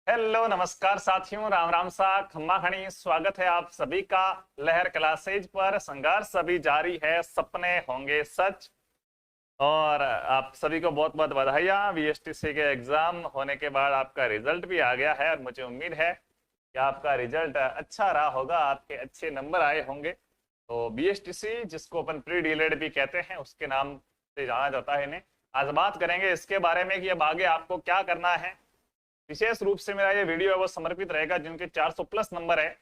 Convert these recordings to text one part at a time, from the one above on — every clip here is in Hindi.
हेलो नमस्कार साथियों, राम राम सा खम्मा खणी। स्वागत है आप सभी का लहर क्लासेज पर। संघर्ष अभी जारी है, सपने होंगे सच। और आप सभी को बहुत बहुत बधाइयाँ। बीएसटीसी के एग्जाम होने के बाद आपका रिजल्ट भी आ गया है और मुझे उम्मीद है कि आपका रिजल्ट अच्छा रहा होगा, आपके अच्छे नंबर आए होंगे। तो बीएसटीसी, जिसको अपन प्री डीलेड भी कहते हैं, उसके नाम से जाना जाता है इन्हें। आज बात करेंगे इसके बारे में कि अब आगे आपको क्या करना है। विशेष रूप से मेरा ये वीडियो है वो समर्पित रहेगा जिनके 400 प्लस नंबर है,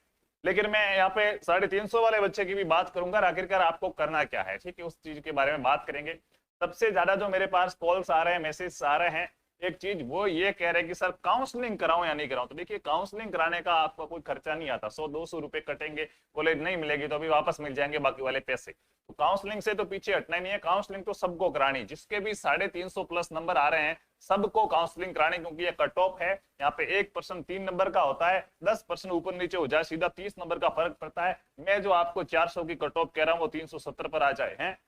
लेकिन मैं यहाँ पे 350 वाले बच्चे की भी बात करूंगा। आखिरकार आपको करना क्या है, ठीक है, उस चीज के बारे में बात करेंगे। सबसे ज्यादा जो मेरे पास कॉल्स आ रहे हैं, मैसेज आ रहे हैं, एक चीज वो ये कह रहे हैं कि सर काउंसलिंग कराऊं या नहीं कराऊं। तो देखिए, काउंसलिंग कराने का आपका कोई खर्चा नहीं आता। 100-200 रुपए कटेंगे, कॉलेज नहीं मिलेगी तो अभी वापस मिल जाएंगे बाकी वाले पैसे। तो काउंसलिंग से तो पीछे हटना ही नहीं है। काउंसलिंग तो सबको करानी, जिसके भी 350 प्लस नंबर आ रहे हैं सबको काउंसलिंग करानी, क्योंकि ये कट ऑफ है। यहाँ पे 1% 3 नंबर का होता है, 10% ऊपर नीचे हो जाए सीधा 30 नंबर का फर्क पड़ता है। मैं जो आपको 400 की कट ऑफ कह रहा हूँ वो 370 पर आ जाए हैं,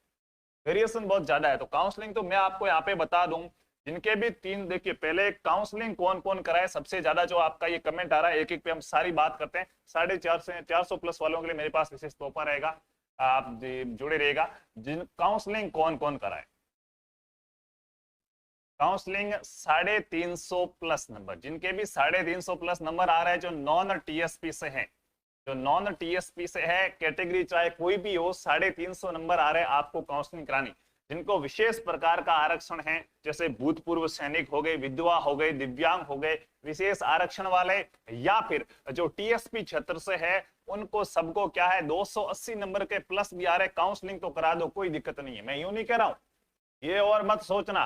वेरिएशन बहुत ज्यादा है। तो काउंसलिंग तो मैं आपको यहाँ पे बता दूं, जिनके भी तीन, देखिए पहले काउंसलिंग कौन कौन कराए। सबसे ज्यादा जो आपका ये कमेंट आ रहा है, एक एक पे हम सारी बात करते हैं। 450 प्लस वालों के लिए मेरे पास विशेष तोहफा रहेगा, आप जुड़े रहेगा। जिन काउंसलिंग कौन कौन कराए, काउंसलिंग 350 प्लस नंबर, जिनके भी 350 प्लस नंबर आ रहे हैं, जो नॉन टीएसपी से हैं, जो नॉन टीएसपी से है, कैटेगरी चाहे कोई भी हो, 350 नंबर आ रहे हैं आपको काउंसलिंग करानी। जिनको विशेष प्रकार का आरक्षण है, जैसे भूतपूर्व सैनिक हो गए, विधवा हो गए, दिव्यांग हो गए, विशेष आरक्षण वाले, या फिर जो टीएसपी क्षेत्र से है, उनको सबको क्या है 280 नंबर के प्लस भी आ रहे, काउंसलिंग तो करा दो, कोई दिक्कत नहीं है। मैं यूं नहीं कह रहा हूं, ये और मत सोचना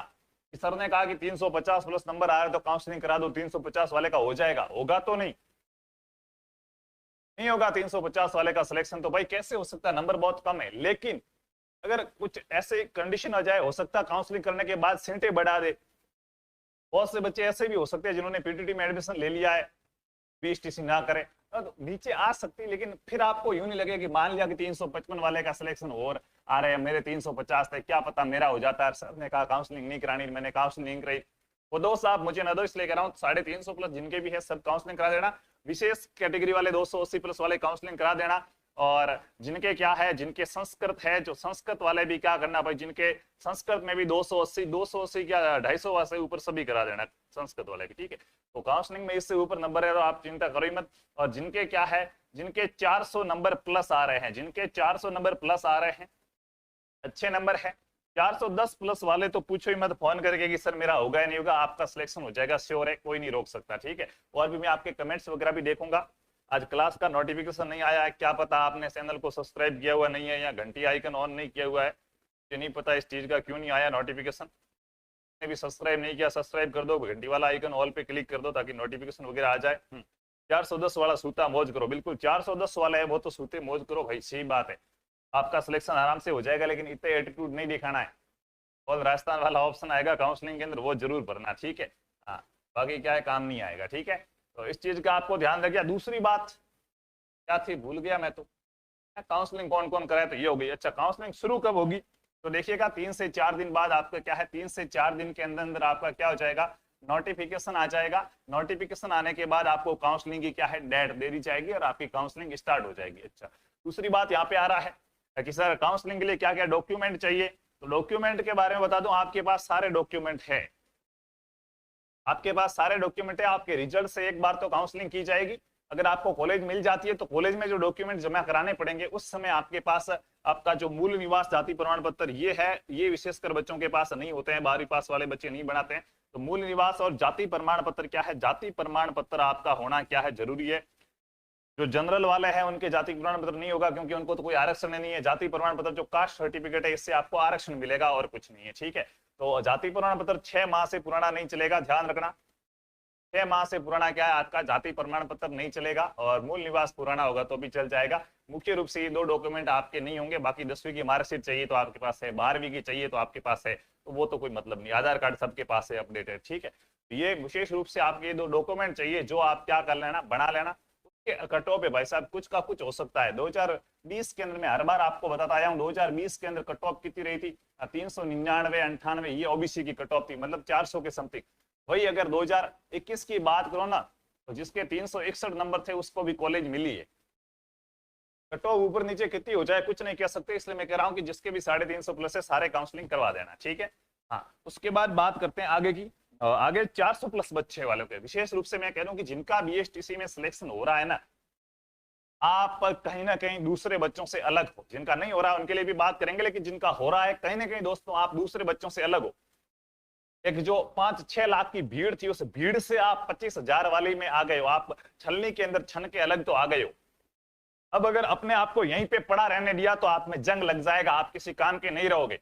कि सर ने कहा कि 350 प्लस नंबर आ रहे तो काउंसलिंग करा दो, 350 वाले का हो जाएगा। होगा तो नहीं, नहीं होगा 350 वाले का सिलेक्शन। तो भाई कैसे हो सकता है, नंबर बहुत कम है। लेकिन अगर कुछ ऐसे कंडीशन आ जाए, हो सकता है काउंसलिंग करने के बाद सीटें बढ़ा दे। बहुत से बच्चे ऐसे भी हो सकते हैं जिन्होंने पीटीटी में एडमिशन ले लिया है, बीएसटीसी ना करे तो नीचे आ सकती है। लेकिन फिर आपको यूं नहीं लगेगा कि मान लिया कि 355 वाले का सिलेक्शन और आ रहे हैं, मेरे 350 थे, क्या पता मेरा हो जाता है। सर ने कहा काउंसलिंग नहीं करानी, मैंने काउंसलिंग नहीं कराई। वो दोस्त आप मुझे न दो, इसलिए कह रहा हूँ 350 प्लस जिनके भी है सब काउंसलिंग करा देना। विशेष कैटेगरी वाले 280 प्लस वाले काउंसलिंग करा देना। और जिनके क्या है, जिनके संस्कृत है, जो संस्कृत वाले भी क्या करना भाई, जिनके संस्कृत में भी 280 क्या 250 से ऊपर सभी करा देना संस्कृत वाले भी, ठीक है। तो काउंसलिंग में इससे ऊपर नंबर है तो आप चिंता करो ही मत। और जिनके क्या है, जिनके 400 नंबर प्लस आ रहे हैं, जिनके 400 नंबर प्लस आ रहे हैं, अच्छे नंबर है। 410 प्लस वाले तो पूछो ही मत फोन करके कि सर मेरा होगा या नहीं होगा, आपका सिलेक्शन हो जाएगा, श्योर है, कोई नहीं रोक सकता, ठीक है। और भी मैं आपके कमेंट्स वगैरह भी देखूंगा। आज क्लास का नोटिफिकेशन नहीं आया है, क्या पता आपने चैनल को सब्सक्राइब किया हुआ नहीं है या घंटी आइकन ऑन नहीं किया हुआ है, ये नहीं पता इस चीज का क्यों नहीं आया नोटिफिकेशन। भी सब्सक्राइब नहीं किया, सब्सक्राइब कर दो, घंटी वाला आइकन ऑल पे क्लिक कर दो ताकि नोटिफिकेशन वगैरह आ जाए। 410 वाला सूता मौज करो, बिल्कुल 410 वाला है वो तो सूते मौज करो भाई, सही बात है, आपका सिलेक्शन आराम से हो जाएगा। लेकिन इतने एटीट्यूड नहीं दिखाना है। और राजस्थान वाला ऑप्शन आएगा काउंसलिंग के अंदर, वो जरूर भरना, ठीक है। हाँ, बाकी क्या है काम नहीं आएगा, ठीक है। तो इस चीज का आपको ध्यान रखिए। दूसरी बात क्या थी, भूल गया मैं तो। काउंसलिंग कौन कौन कराए तो ये हो गई। अच्छा, काउंसलिंग शुरू कब होगी, तो देखिएगा 3 से 4 दिन बाद आपका क्या है, 3 से 4 दिन के अंदर अंदर आपका क्या हो जाएगा, नोटिफिकेशन आ जाएगा। नोटिफिकेशन आने के बाद आपको काउंसलिंग की क्या है डेट दे दी जाएगी और आपकी काउंसलिंग स्टार्ट हो जाएगी। अच्छा, दूसरी बात यहाँ पे आ रहा है कि सर काउंसलिंग के लिए क्या क्या डॉक्यूमेंट चाहिए। तो डॉक्यूमेंट के बारे में बता दूं, आपके पास सारे डॉक्यूमेंट है, आपके पास सारे डॉक्यूमेंट है। आपके रिजल्ट से एक बार तो काउंसलिंग की जाएगी। अगर आपको कॉलेज मिल जाती है तो कॉलेज में जो डॉक्यूमेंट जमा कराने पड़ेंगे, उस समय आपके पास आपका जो मूल निवास जाति प्रमाण पत्र ये है, ये विशेषकर बच्चों के पास नहीं होते हैं, 12वीं पास वाले बच्चे नहीं बनाते हैं। तो मूल निवास और जाति प्रमाण पत्र क्या है, जाति प्रमाण पत्र आपका होना क्या है जरूरी है। जो जनरल वाले हैं उनके जाति प्रमाण पत्र नहीं होगा, क्योंकि उनको तो कोई आरक्षण नहीं है। जाति प्रमाण पत्र जो कास्ट सर्टिफिकेट है, इससे आपको आरक्षण मिलेगा और कुछ नहीं है, ठीक है। तो जाति प्रमाण पत्र 6 माह से पुराना नहीं चलेगा, ध्यान रखना। 6 माह से पुराना क्या है, आपका जाति प्रमाण पत्र नहीं चलेगा। और मूल निवास पुराना होगा तो भी चल जाएगा। मुख्य रूप से ये 2 डॉक्यूमेंट आपके नहीं होंगे। बाकी 10वीं की मार्कशीट चाहिए तो आपके पास है, 12वीं की चाहिए तो आपके पास है, तो वो तो कोई मतलब नहीं। आधार कार्ड सबके पास है अपडेटेड, ठीक है। तो ये विशेष रूप से आपके ये 2 डॉक्यूमेंट चाहिए, जो आप क्या कर लेना, बना लेना। कट ऑफ है भाई साहब, कुछ का कुछ हो सकता है। 2020 के अंदर मैं हर बार आपको बताता आया हूँ, 2020 के अंदर कट ऑफ कितनी रही थी, 399 98, ये ओबीसी की कट ऑफ थी, मतलब 400 के समथिंग। वही अगर 2021 की बात करो ना, तो जिसके 361 नंबर थे उसको भी कॉलेज मिली है। कट ऑफ ऊपर नीचे कितनी हो जाए कुछ नहीं कह सकते, इसलिए मैं कह रहा हूं कि जिसके भी 350 प्लस है सारे काउंसलिंग करवा देना, ठीक है। हाँ, उसके बाद बात करते हैं आगे की। आगे 400 प्लस बच्चे वालों के विशेष रूप से मैं कह रहा हूं कि जिनका बीएसटीसी में सिलेक्शन हो रहा है ना, आप कहीं ना कहीं दूसरे बच्चों से अलग हो। जिनका नहीं हो रहा है उनके लिए भी बात करेंगे, लेकिन जिनका हो रहा है कहीं ना कहीं दोस्तों आप दूसरे बच्चों से अलग हो। एक जो 5-6 लाख की भीड़ थी उस भीड़ से आप 25,000 वाली में आ गए हो, आप छलनी के अंदर छन के अलग तो आ गए हो। अब अगर अपने आप को यहीं पे पड़ा रहने दिया तो आप में जंग लग जाएगा, आप किसी काम के नहीं रहोगे।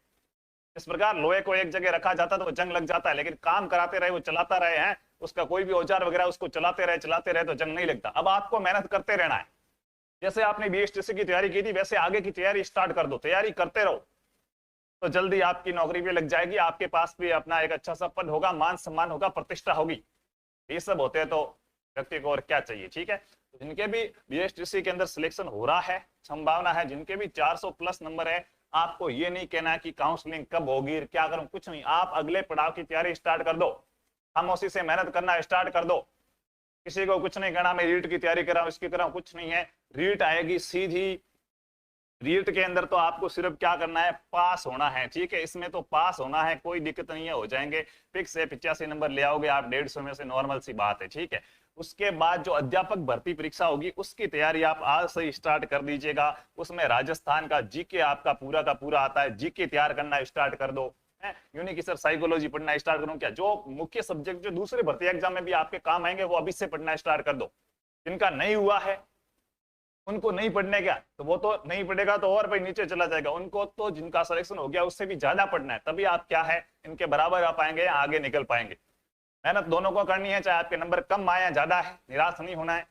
इस प्रकार लोहे को एक जगह रखा जाता तो वो जंग लग जाता है, लेकिन काम कराते रहे, वो चलाता रहे हैं, उसका कोई भी औजार वगैरह उसको चलाते रहे तो जंग नहीं लगता। अब आपको मेहनत करते रहना है। जैसे आपने बीएसटीसी की तैयारी की थी वैसे आगे की तैयारी स्टार्ट कर दो, तैयारी करते रहो तो जल्दी आपकी नौकरी भी लग जाएगी, आपके पास भी अपना एक अच्छा सा पद होगा, मान सम्मान होगा, प्रतिष्ठा होगी। ये सब होते हैं तो व्यक्ति को और क्या चाहिए, ठीक है। तो जिनके भी बीएसटीसी के अंदर सिलेक्शन हो रहा है, संभावना है, जिनके भी 400 प्लस नंबर है, आपको ये नहीं कहना है कि काउंसलिंग कब होगी, क्या करूं, कुछ नहीं। आप अगले पड़ाव की तैयारी स्टार्ट कर दो, खामोशी से मेहनत करना स्टार्ट कर दो। किसी को कुछ नहीं कहना मैं रीट की तैयारी कर रहा हूं, इसकी कर रहा हूं, कुछ नहीं है। रीट आएगी सीधी, रीट के अंदर तो आपको सिर्फ क्या करना है, पास होना है, ठीक है। इसमें तो पास होना है, कोई दिक्कत नहीं है, हो जाएंगे। फिक्स है 85 नंबर ले आओगे आप 150 में से, नॉर्मल सी बात है, ठीक है। उसके बाद जो अध्यापक भर्ती परीक्षा होगी उसकी तैयारी आप आज से ही स्टार्ट कर दीजिएगा। उसमें राजस्थान का जीके आपका पूरा का पूरा आता है, जीके तैयार करना स्टार्ट कर दो। यूनिक की सर साइकोलॉजी पढ़ना स्टार्ट करूं क्या, जो मुख्य सब्जेक्ट जो दूसरे भर्ती एग्जाम में भी आपके काम आएंगे वो अभी से पढ़ना स्टार्ट कर दो। जिनका नहीं हुआ है उनको नहीं पढ़ने का, तो वो तो नहीं पढ़ेगा तो और भाई नीचे चला जाएगा। उनको तो जिनका सिलेक्शन हो गया उससे भी ज्यादा पढ़ना है, तभी आप क्या है इनके बराबर आ पाएंगे या आगे निकल पाएंगे। मेहनत दोनों को करनी है, चाहे आपके नंबर कम आए या ज्यादा है, निराश नहीं होना है।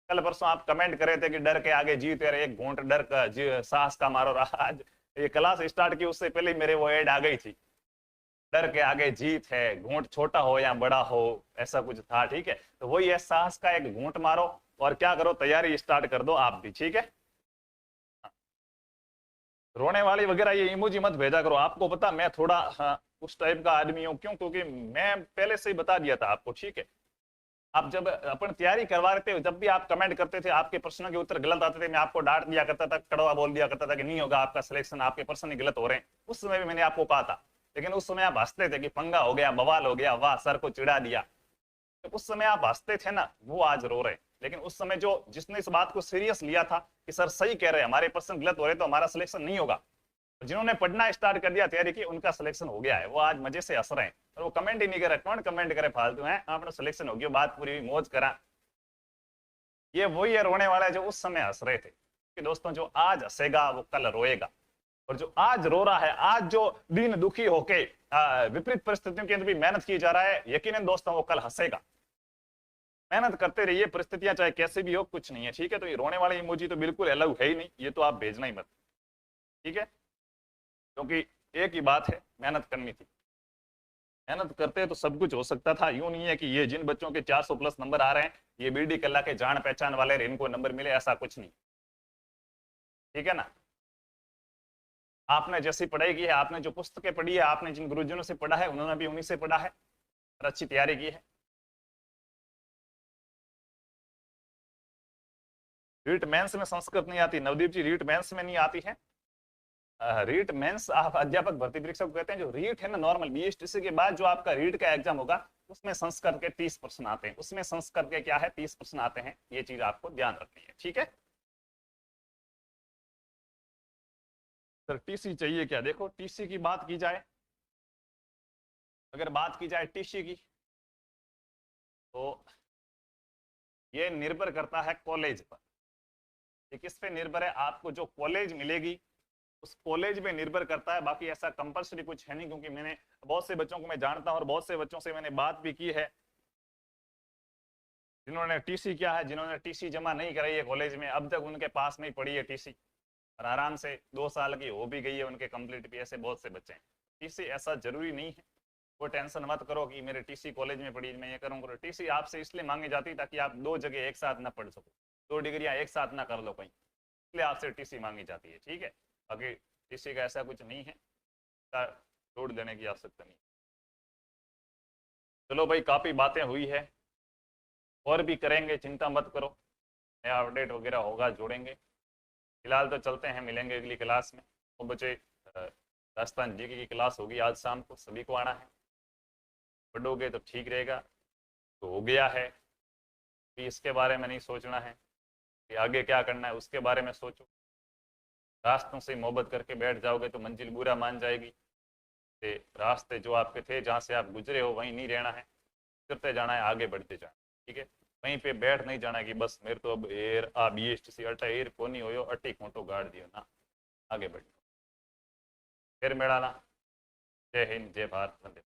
कल परसों आप कमेंट करे थे कि डर के आगे जीत है, एक घूंट डर का साहस का मारो रहा। आज ये क्लास स्टार्ट की उससे पहले मेरे वो एड आ गई थी, डर के आगे जीत है, घूंट छोटा हो या बड़ा हो, ऐसा कुछ था, ठीक है। तो वही है, साहस का एक घूंट मारो और क्या करो, तैयारी स्टार्ट कर दो आप भी, ठीक है। रोने वाली वगैरह ये इमोजी मत भेजा करो। आपको पता मैं थोड़ा उस टाइप का आदमी हूँ, क्यों, क्योंकि मैं पहले से ही बता दिया था आपको, ठीक है। आप जब अपन तैयारी करवा रहे थे, जब भी आप कमेंट करते थे, आपके प्रश्नों के उत्तर गलत आते थे, मैं आपको डांट दिया करता था, कड़वा बोल दिया करता था कि नहीं होगा आपका सिलेक्शन, आपके प्रश्न ही गलत हो रहे हैं। उस समय भी मैंने आपको कहा था, लेकिन उस समय आप हंसते थे कि पंगा हो गया, बवाल हो गया, वाह सर को चिढ़ा दिया। तो उस समय आप हंसते थे ना, वो आज रो रहे। लेकिन उस समय जो जिसने इस बात को सीरियस लिया था कि सर सही कह रहे हैं, हमारे प्रश्न गलत हो रहे तो हमारा सिलेक्शन नहीं होगा, जिन्होंने पढ़ना स्टार्ट कर दिया, तैयारी की, उनका सिलेक्शन हो गया है, वो आज मजे से हंस रहे हैं। और वो कमेंट ही नहीं करे, कौन कमेंट करे फालतू है, आपने सिलेक्शन हो गया, बात पूरी हुई, मौज करा। ये वही है रोने वाला है जो उस समय हंस रहे थे। कि दोस्तों जो आज हंसेगा वो कल रोएगा, और जो आज रो रहा है, आज जो दिन दुखी होके विपरीत परिस्थितियों के अंदर भी मेहनत की जा रहा है, यकीनन दोस्तों वो कल हंसेगा। मेहनत करते रहिए, परिस्थितियां चाहे कैसे भी हो, कुछ नहीं है, ठीक है। तो ये रोने वाले इमोजी तो बिल्कुल अलग है ही नहीं, ये तो आप भेजना ही मत, ठीक है। क्योंकि एक ही बात है, मेहनत करनी थी, मेहनत करते तो सब कुछ हो सकता था। यूं नहीं है कि ये जिन बच्चों के 400 प्लस नंबर आ रहे हैं ये बीडी कला के जान पहचान वाले इनको नंबर मिले, ऐसा कुछ नहीं, ठीक है ना। आपने जैसी पढ़ाई की है, आपने जो पुस्तकें पढ़ी है, आपने जिन गुरुजनों से पढ़ा है, उन्होंने भी उन्हीं से पढ़ा है और अच्छी तैयारी की है। रीट मेंस में संस्कृत नहीं आती, नवदीप जी, रीट मेंस में नहीं आती है। रीट मेंस आप अध्यापक भर्ती परीक्षा को कहते हैं। जो रीट है ना, नॉर्मल बीएसटीसी के बाद जो आपका रीट का एग्जाम होगा उसमें संस्कृत के 30 प्रश्न आते हैं, उसमें संस्कृत के क्या है 30 प्रश्न आते हैं, ये चीज आपको ध्यान रखनी है, ठीक है। सर टीसी चाहिए क्या, देखो टीसी की बात की जाए, अगर बात की जाए टीसी की, तो ये निर्भर करता है कॉलेज पर। ये किस पे निर्भर है, आपको जो कॉलेज मिलेगी उस कॉलेज में निर्भर करता है। बाकी ऐसा कंपलसरी कुछ है नहीं, क्योंकि मैंने बहुत से बच्चों को मैं जानता हूं और बहुत से बच्चों से मैंने बात भी की है जिन्होंने टीसी किया है, जिन्होंने टीसी जमा नहीं कराई है कॉलेज में, अब तक उनके पास नहीं पड़ी है टीसी, और आराम से 2 साल की हो भी गई है उनके कंप्लीट भी, ऐसे बहुत से बच्चे हैं। टीसी ऐसा जरूरी नहीं है, वो टेंशन मत करो कि मेरे टीसी कॉलेज में पड़ी, मैं ये करूँगा। टीसी आपसे इसलिए मांगी जाती ताकि आप 2 जगह एक साथ ना पढ़ सको, 2 डिग्रियां एक साथ ना कर लो कहीं, इसलिए आपसे टीसी मांगी जाती है, ठीक है। बाकी टीसी का ऐसा कुछ नहीं है, छोड़ देने की आवश्यकता नहीं। चलो भाई, काफी बातें हुई है, और भी करेंगे, चिंता मत करो, नया अपडेट वगैरह होगा जोड़ेंगे। फिलहाल तो चलते हैं, मिलेंगे अगली क्लास में। तो बच्चे राजस्थान जीके की क्लास होगी आज शाम को, सभी को आना है। पढ़ोगे तो ठीक रहेगा। तो हो गया है कि इसके बारे में नहीं सोचना है कि आगे क्या करना है, उसके बारे में सोचो। रास्तों से मोहब्बत करके बैठ जाओगे तो मंजिल बुरा मान जाएगी। ते रास्ते जो आपके थे, जहाँ से आप गुजरे हो, वहीं नहीं रहना है, करते जाना है, आगे बढ़ते जाना। ठीक है, वहीं पे बैठ नहीं जाना कि बस मेरे तो अब एयर आ बीएसटी सी अटा एयर कोनी हो अटी खोटो गाड़ दियो ना, आगे बढ़ो। फिर मेरा ना, जय हिंद, जय भारत, वंदे।